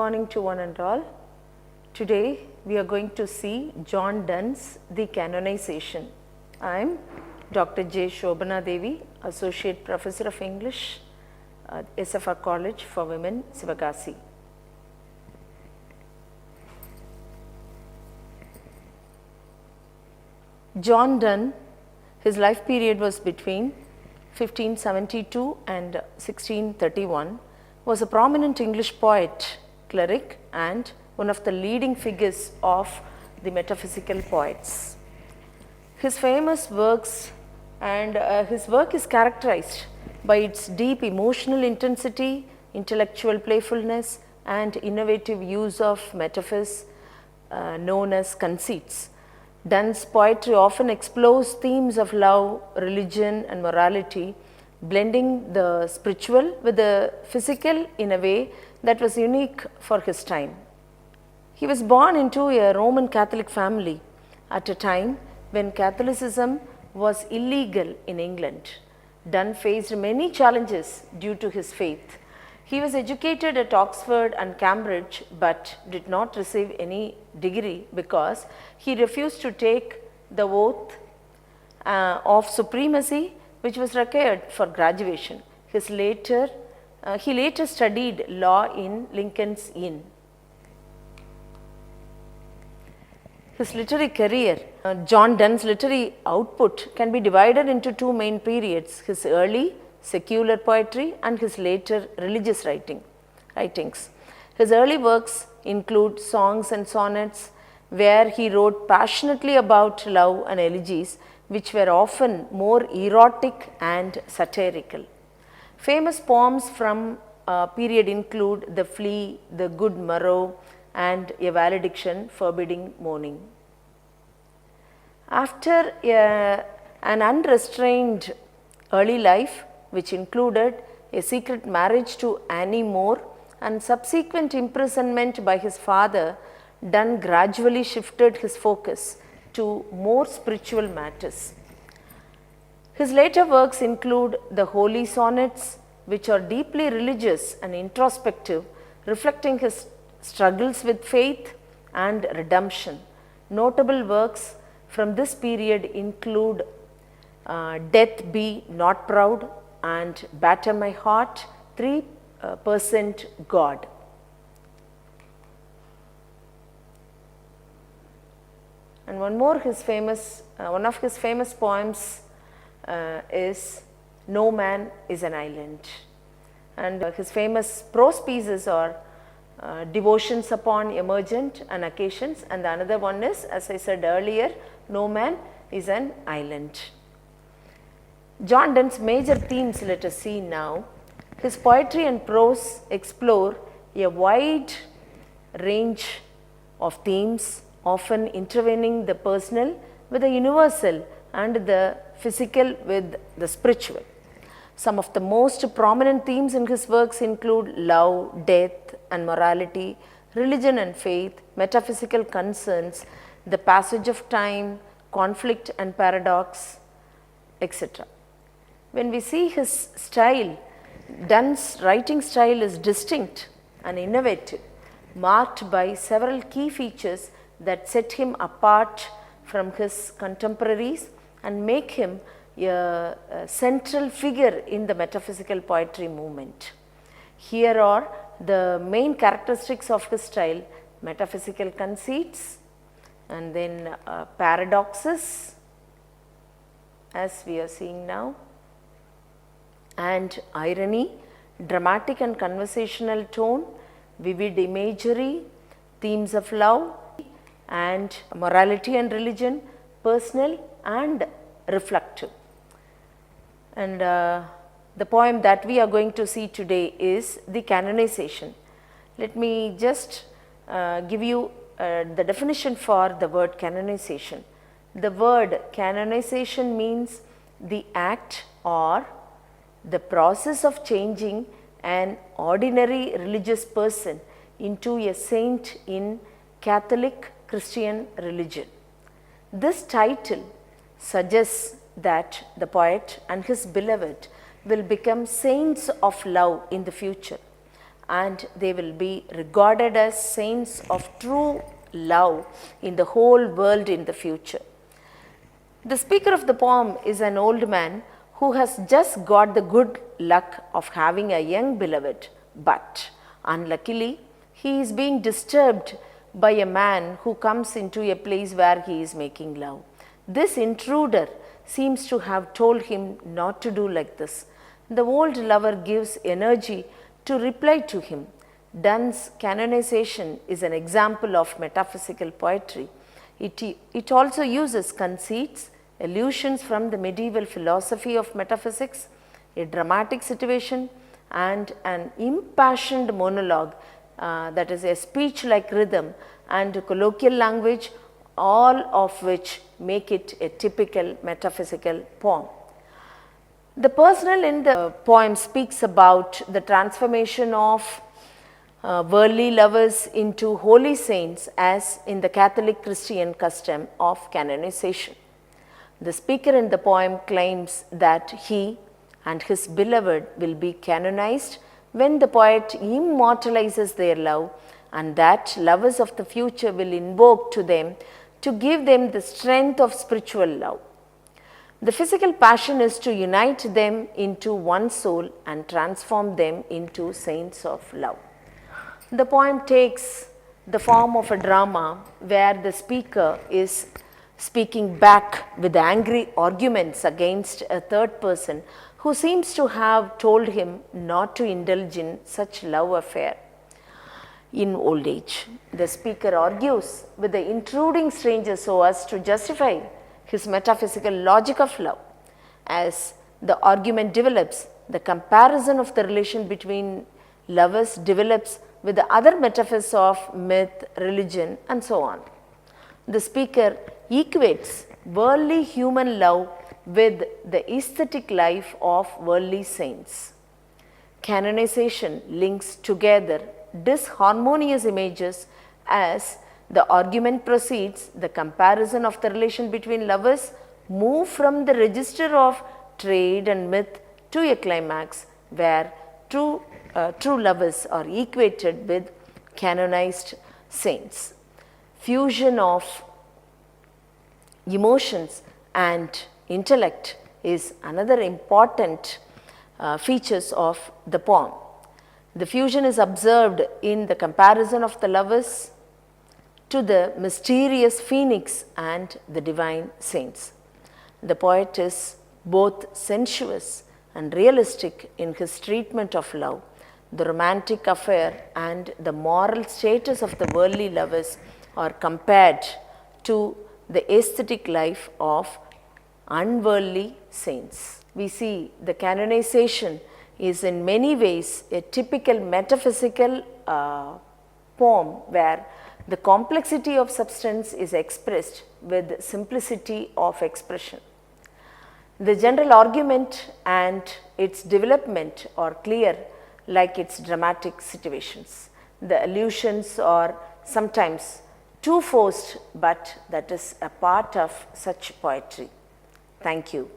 morning to one and all. Today we are going to see John Donne's The Canonization. I am Dr.J.Sobhana Devi, Associate Professor of English, SFR College for Women, Sivagasi. John Donne, his life period was between 1572 and 1631, was a prominent English poet, cleric, and one of the leading figures of the metaphysical poets. His famous works his work is characterized by its deep emotional intensity, intellectual playfulness, and innovative use of metaphors known as conceits. Donne's poetry often explores themes of love, religion, and morality, blending the spiritual with the physical in a way that was unique for his time. He was born into a Roman Catholic family at a time when Catholicism was illegal in England. Donne faced many challenges due to his faith. He was educated at Oxford and Cambridge but did not receive any degree because he refused to take the oath of supremacy which was required for graduation. He later studied law in Lincoln's Inn. His literary career, John Donne's literary output can be divided into two main periods: his early secular poetry and his later religious writings. His early works include songs and sonnets where he wrote passionately about love, and elegies which were often more erotic and satirical. Famous poems from period include The Flea, The Good Morrow, and A Valediction forbidding mourning. After an unrestrained early life, which included a secret marriage to Annie More and subsequent imprisonment by his father, Donne gradually shifted his focus to more spiritual matters. His later works include the Holy Sonnets, which are deeply religious and introspective, reflecting his struggles with faith and redemption. Notable works from this period include Death Be Not Proud and Batter My Heart, 3% God. And one of his famous poems is No Man is an Island. And his famous prose pieces are Devotions upon Emergent and Occasions, and the another one is, as I said earlier, No Man is an Island. John Donne's major themes let us see now. His poetry and prose explore a wide range of themes, often intervening the personal with the universal and the physical with the spiritual. Some of the most prominent themes in his works include love, death and morality, religion and faith, metaphysical concerns, the passage of time, conflict and paradox, etc. When we see his style, Donne's writing style is distinct and innovative, marked by several key features that set him apart from his contemporaries and make him a central figure in the metaphysical poetry movement. Here are the main characteristics of his style: metaphysical conceits, and then paradoxes, as we are seeing now, and irony, dramatic and conversational tone, vivid imagery, themes of love and morality and religion, personal and reflective. And the poem that we are going to see today is The Canonization. Let me just give you the definition for the word canonization. The word canonization means the act or the process of changing an ordinary religious person into a saint in Catholic Christian religion. This title suggests that the poet and his beloved will become saints of love in the future. and they will be regarded as saints of true love in the whole world in the future. The speaker of the poem is an old man who has just got the good luck of having a young beloved, but unluckily he is being disturbed by a man who comes into a place where he is making love. This intruder seems to have told him not to do like this. The old lover gives energy to reply to him. Donne's Canonization is an example of metaphysical poetry. It also uses conceits, allusions from the medieval philosophy of metaphysics, a dramatic situation, and an impassioned monologue, that is a speech-like rhythm and colloquial language, all of which make it a typical metaphysical poem. The personal in the poem speaks about the transformation of worldly lovers into holy saints, as in the Catholic Christian custom of canonization. The speaker in the poem claims that he and his beloved will be canonized when the poet immortalizes their love, and that lovers of the future will invoke to them to give them the strength of spiritual love. The physical passion is to unite them into one soul and transform them into saints of love. The poem takes the form of a drama where the speaker is speaking back with angry arguments against a third person who seems to have told him not to indulge in such love affair in old age. The speaker argues with the intruding stranger so as to justify his metaphysical logic of love. As the argument develops, the comparison of the relation between lovers develops with the other metaphors of myth, religion, and so on. The speaker equates worldly human love with the aesthetic life of worldly saints. Canonization links together disharmonious images. As the argument proceeds, the comparison of the relation between lovers move from the register of trade and myth to a climax where true lovers are equated with canonized saints. Fusion of emotions and intellect is another important features of the poem. The fusion is observed in the comparison of the lovers to the mysterious phoenix and the divine saints. The poet is both sensuous and realistic in his treatment of love. The romantic affair and the moral status of the worldly lovers are compared to the aesthetic life of unworldly saints. We see the canonization is in many ways a typical metaphysical poem where the complexity of substance is expressed with simplicity of expression. The general argument and its development are clear, like its dramatic situations. The allusions are sometimes too forced, but that is a part of such poetry. Thank you.